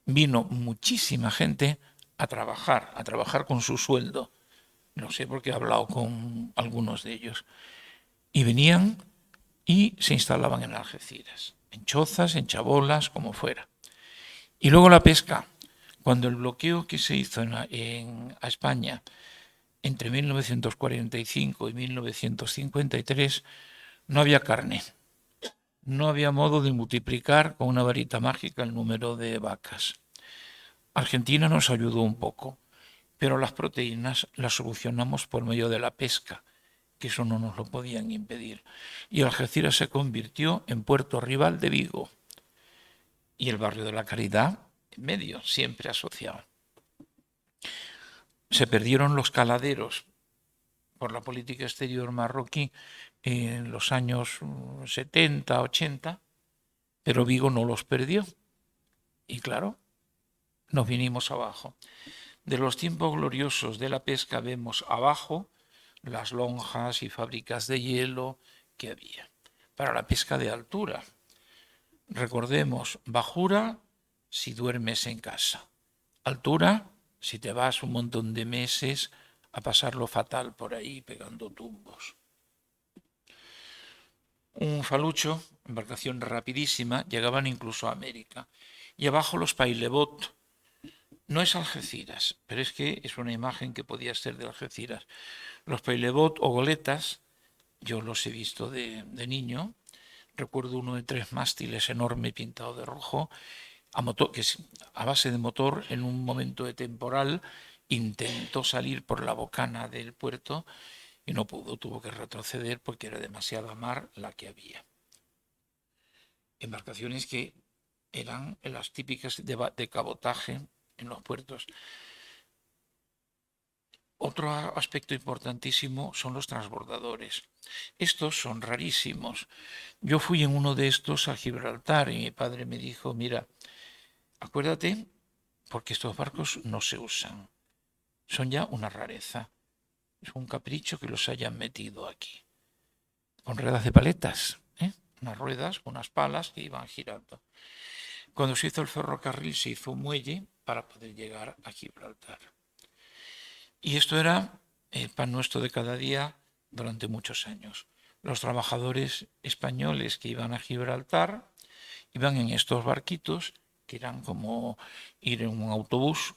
vino muchísima gente a trabajar con su sueldo. No sé por qué he hablado con algunos de ellos. Y venían y se instalaban en Algeciras, en chozas, en chabolas, como fuera. Y luego la pesca. Cuando el bloqueo que se hizo a España entre 1945 y 1953, no había carne. No había modo de multiplicar con una varita mágica el número de vacas. Argentina nos ayudó un poco, pero las proteínas las solucionamos por medio de la pesca, que eso no nos lo podían impedir. Y Algeciras se convirtió en puerto rival de Vigo. Y el barrio de la Caridad, en medio, siempre asociado. Se perdieron los caladeros por la política exterior marroquí en los años 70, 80, pero Vigo no los perdió. Y claro, nos vinimos abajo. De los tiempos gloriosos de la pesca vemos abajo las lonjas y fábricas de hielo que había para la pesca de altura. Recordemos, bajura si duermes en casa, altura si te vas un montón de meses a pasarlo fatal por ahí pegando tumbos. Un falucho, embarcación rapidísima, llegaban incluso a América. Y abajo los pailebot. No es Algeciras, pero es que es una imagen que podía ser de Algeciras. Los pailebot o goletas, yo los he visto de niño. Recuerdo uno de 3 mástiles enorme pintado de rojo, que es a base de motor. En un momento de temporal intentó salir por la bocana del puerto y no pudo, tuvo que retroceder porque era demasiada mar la que había. Embarcaciones que eran las típicas de cabotaje en los puertos. Otro aspecto importantísimo son los transbordadores. Estos son rarísimos. Yo fui en uno de estos a Gibraltar y mi padre me dijo, mira, acuérdate, porque estos barcos no se usan. Son ya una rareza. Es un capricho que los hayan metido aquí. Con ruedas de paletas, unas ruedas, unas palas que iban girando. Cuando se hizo el ferrocarril se hizo un muelle para poder llegar a Gibraltar. Y esto era el pan nuestro de cada día durante muchos años. Los trabajadores españoles que iban a Gibraltar iban en estos barquitos que eran como ir en un autobús.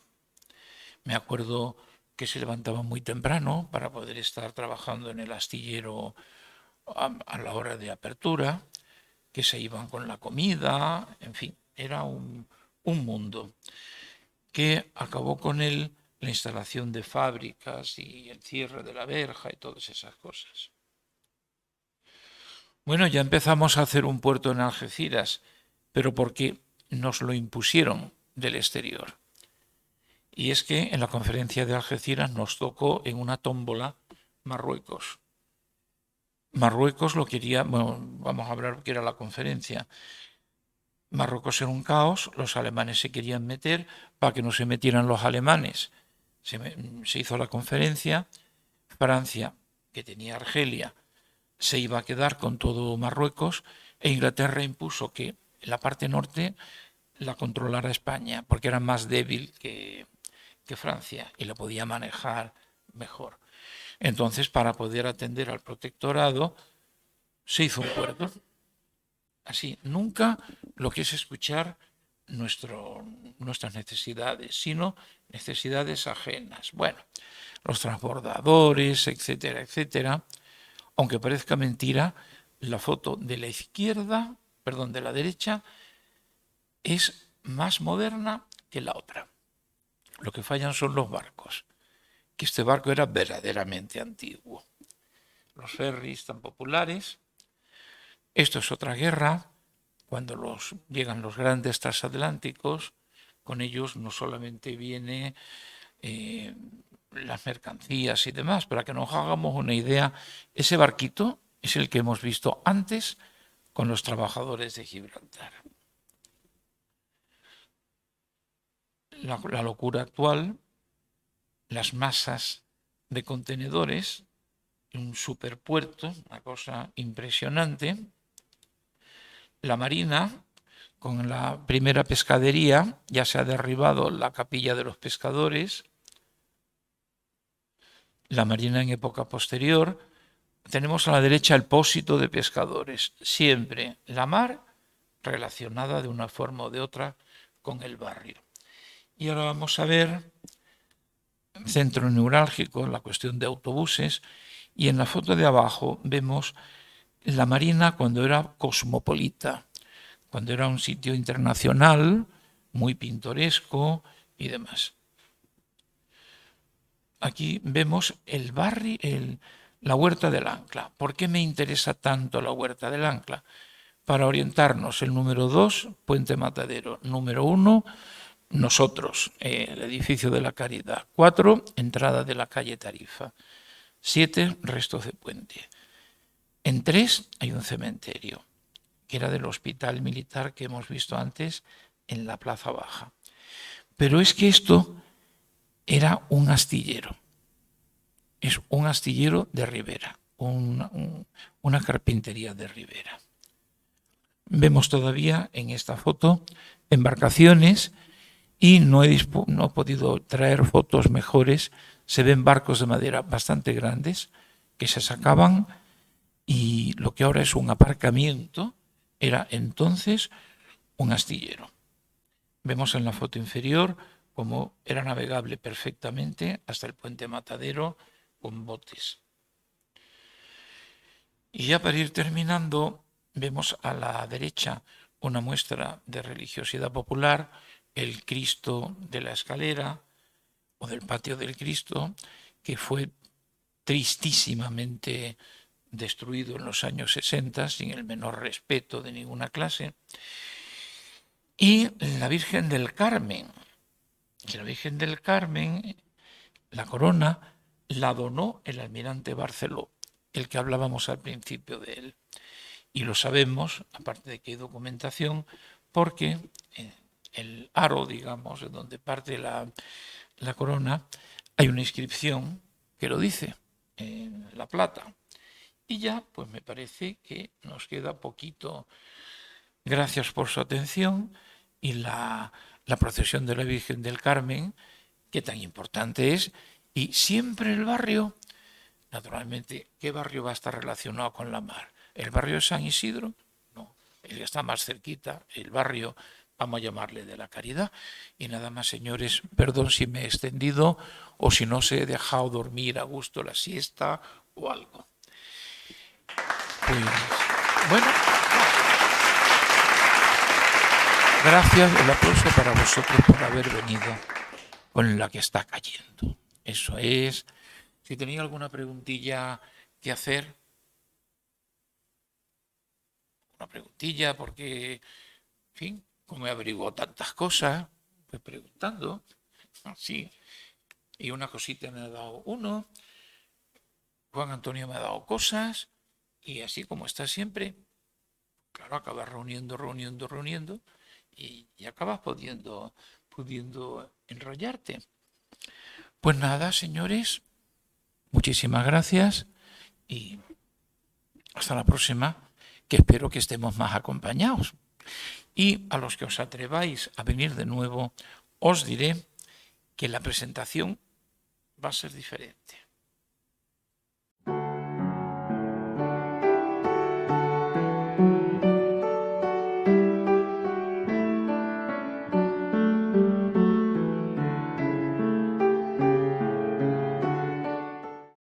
Me acuerdo que se levantaban muy temprano para poder estar trabajando en el astillero a la hora de apertura, que se iban con la comida, en fin, era un mundo que acabó con él la instalación de fábricas y el cierre de la verja y todas esas cosas. Bueno, ya empezamos a hacer un puerto en Algeciras, pero porque nos lo impusieron del exterior. Y es que en la conferencia de Algeciras nos tocó en una tómbola Marruecos. Marruecos lo quería, bueno, vamos a hablar que era la conferencia. Marruecos era un caos, los alemanes se querían meter para que no se metieran los alemanes. Se hizo la conferencia, Francia, que tenía Argelia, se iba a quedar con todo Marruecos e Inglaterra impuso que la parte norte la controlara España porque era más débil que Francia y la podía manejar mejor. Entonces, para poder atender al protectorado, se hizo un puerto. Así, nunca lo que es escuchar nuestras necesidades, sino necesidades ajenas. Bueno, los transbordadores, etcétera, etcétera. Aunque parezca mentira, la foto de la izquierda, perdón, de la derecha, es más moderna que la otra. Lo que fallan son los barcos, que este barco era verdaderamente antiguo. Los ferries tan populares. Esto es otra guerra, cuando llegan los grandes transatlánticos, con ellos no solamente viene las mercancías y demás. Para que nos hagamos una idea, ese barquito es el que hemos visto antes con los trabajadores de Gibraltar. La locura actual, las masas de contenedores, un superpuerto, una cosa impresionante. La Marina, con la primera pescadería, ya se ha derribado la capilla de los pescadores. La Marina en época posterior. Tenemos a la derecha el pósito de pescadores. Siempre la mar relacionada de una forma o de otra con el barrio. Y ahora vamos a ver centro neurálgico, la cuestión de autobuses. Y en la foto de abajo vemos la Marina cuando era cosmopolita, cuando era un sitio internacional, muy pintoresco y demás. Aquí vemos el barrio, la Huerta del Ancla. ¿Por qué me interesa tanto la Huerta del Ancla? Para orientarnos, el número 2, Puente Matadero. Número 1, nosotros, el edificio de la Caridad. 4, entrada de la calle Tarifa. 7, restos de puente. En 3 hay un cementerio, que era del hospital militar que hemos visto antes en la Plaza Baja. Pero es que esto era un astillero. Es un astillero de Ribera, una carpintería de Ribera. Vemos todavía en esta foto embarcaciones y no he podido traer fotos mejores. Se ven barcos de madera bastante grandes que se sacaban y lo que ahora es un aparcamiento era entonces un astillero. Vemos en la foto inferior cómo era navegable perfectamente hasta el puente Matadero con botes. Y ya para ir terminando, vemos a la derecha una muestra de religiosidad popular, el Cristo de la Escalera o del Patio del Cristo, que fue tristísimamente destruido en los años 60 sin el menor respeto de ninguna clase. Y la Virgen del Carmen, que la Virgen del Carmen, la corona, la donó el almirante Barceló, el que hablábamos al principio de él. Y lo sabemos, aparte de que hay documentación, porque el aro, digamos, de donde parte la corona, hay una inscripción que lo dice, en la plata. Y ya, pues me parece que nos queda poquito. Gracias por su atención y la procesión de la Virgen del Carmen, que tan importante es, y siempre el barrio, naturalmente, ¿qué barrio va a estar relacionado con la mar? ¿El barrio de San Isidro? No, el que está más cerquita, el barrio, vamos a llamarle de la Caridad. Y nada más, señores, perdón si me he extendido o si no se he dejado dormir a gusto la siesta o algo. Pues, bueno, gracias, el aplauso para vosotros por haber venido con la que está cayendo. Eso es. Si tenéis alguna preguntilla que hacer, una preguntilla, porque, en fin, como he averiguado tantas cosas, pues preguntando, así. Y una cosita me ha dado uno, Juan Antonio me ha dado cosas, y así como está siempre, claro, acabas reuniendo, y acabas pudiendo enrollarte. Pues nada, señores, muchísimas gracias y hasta la próxima, que espero que estemos más acompañados. Y a los que os atreváis a venir de nuevo, os diré que la presentación va a ser diferente.